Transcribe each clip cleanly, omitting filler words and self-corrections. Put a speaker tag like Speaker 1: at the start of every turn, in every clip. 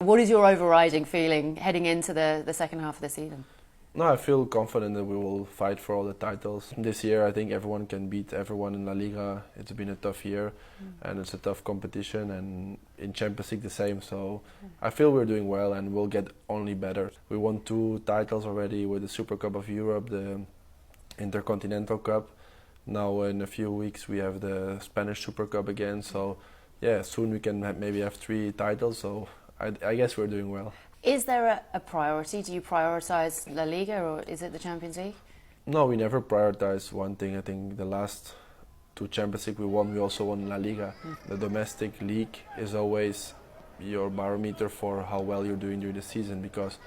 Speaker 1: What is your overriding feeling heading into the second half of the season?
Speaker 2: No, I feel confident that we will fight for all the titles. This year I think everyone can beat everyone in La Liga. It's been a tough year and it's a tough competition, and in Champions League the same. So I feel we're doing well and we'll get only better. We won 2 titles already with the Super Cup of Europe, the Intercontinental Cup. Now in a few weeks we have the Spanish Super Cup again. So yeah, soon we can maybe have 3 titles. So I guess we're doing well.
Speaker 1: Is there a priority? Do you prioritise La Liga or is it the Champions League?
Speaker 2: No, we never prioritize one thing. I think the last 2 Champions League we won, we also won La Liga. The domestic league is always your barometer for how well you're doing during the season, because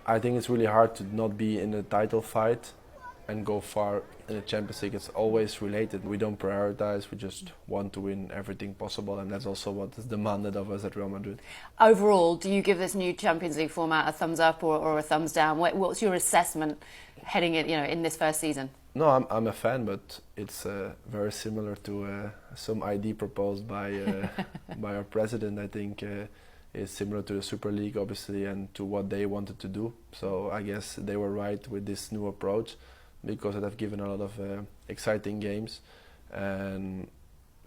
Speaker 2: I think it's really hard to not be in a title fight and go far in the Champions League. It's always related. We don't prioritize, we just want to win everything possible, and that's also what is demanded of us at Real Madrid.
Speaker 1: Overall, do you give this new Champions League format a thumbs up or a thumbs down? What's your assessment heading in this first season?
Speaker 2: No, I'm a fan, but it's very similar to some idea proposed by by our president. I think is similar to the Super League, obviously, and to what they wanted to do. So I guess they were right with this new approach, because it have given a lot of exciting games, and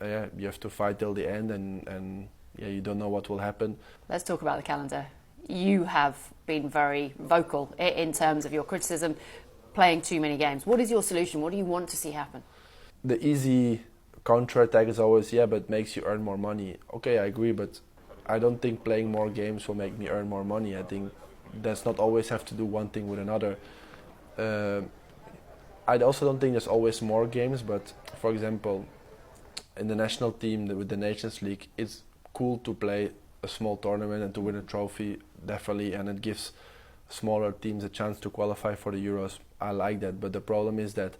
Speaker 2: yeah, you have to fight till the end, and yeah, you don't know what will happen.
Speaker 1: Let's talk about the calendar. You have been very vocal in terms of your criticism, playing too many games. What is your solution? What do you want to see happen?
Speaker 2: The easy counter-attack is always, yeah, but makes you earn more money. Okay, I agree, but I don't think playing more games will make me earn more money. I think that's not always have to do one thing with another. I also don't think there's always more games, but for example, in the national team with the Nations League, it's cool to play a small tournament and to win a trophy, definitely, and it gives smaller teams a chance to qualify for the Euros. I like that, but the problem is that,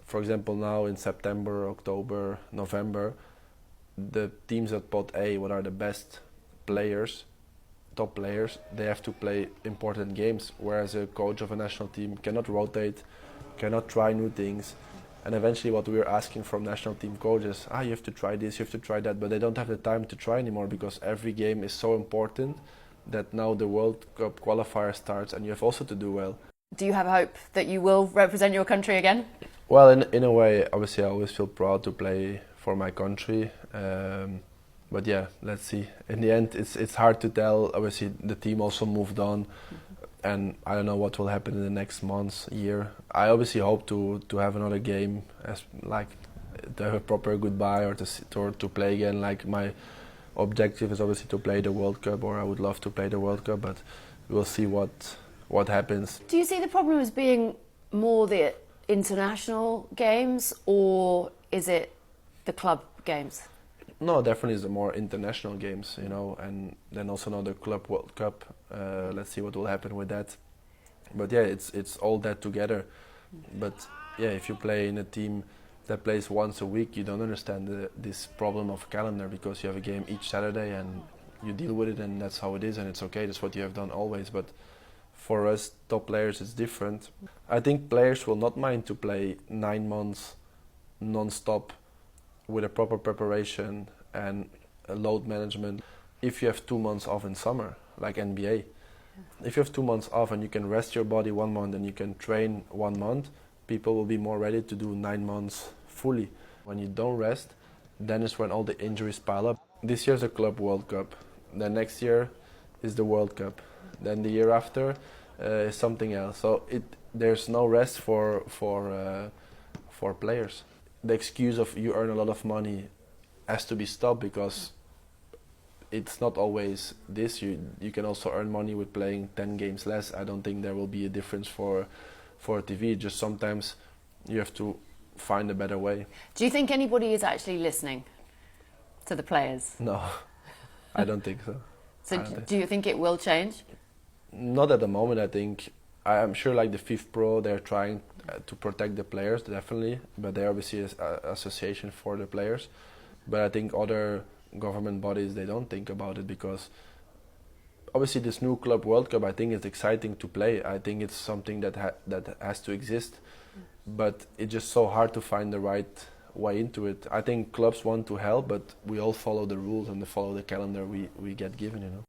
Speaker 2: for example, now in September, October, November, the teams at Pot A, what are the best players, top players, they have to play important games, whereas a coach of a national team cannot rotate, cannot try new things. And eventually what we're asking from national team coaches, you have to try this, you have to try that, but they don't have the time to try anymore, because every game is so important that now the World Cup qualifier starts and you have also to do well.
Speaker 1: Do you have hope that you will represent your country again?
Speaker 2: Well, in a way, obviously I always feel proud to play for my country. But yeah, let's see. In the end, it's hard to tell. Obviously, the team also moved on, and I don't know what will happen in the next months, year. I obviously hope to have another game, to have a proper goodbye, or to play again. Like, my objective is obviously to play the World Cup, or I would love to play the World Cup, but we'll see what happens.
Speaker 1: Do you see the problem as being more the international games, or is it the club games?
Speaker 2: No, definitely it's the more international games, and then also now the Club World Cup. Let's see what will happen with that. But yeah, it's all that together. But yeah, if you play in a team that plays once a week, you don't understand this problem of calendar, because you have a game each Saturday and you deal with it, and that's how it is, and it's okay. That's what you have done always. But for us top players, it's different. I think players will not mind to play 9 months non-stop with a proper preparation and a load management. If you have 2 months off in summer, like NBA, if you have 2 months off and you can rest your body 1 month and you can train 1 month, people will be more ready to do 9 months fully. When you don't rest, then is when all the injuries pile up. This year's the Club World Cup, then next year is the World Cup, then the year after is something else. So there's no rest for players. The excuse of you earn a lot of money has to be stopped, because it's not always this. You can also earn money with playing 10 games less. I don't think there will be a difference for TV. Just sometimes you have to find a better way.
Speaker 1: Do you think anybody is actually listening to the players?
Speaker 2: No, I don't think so.
Speaker 1: So do you think it will change?
Speaker 2: Not at the moment. I'm sure, like the FIFA Pro, they're trying to protect the players, definitely, but they're obviously an association for the players. But I think other government bodies, they don't think about it, because obviously this new Club World Cup, I think it's exciting to play. I think it's something that has to exist, but it's just so hard to find the right way into it. I think clubs want to help, but we all follow the rules and follow the calendar we get given,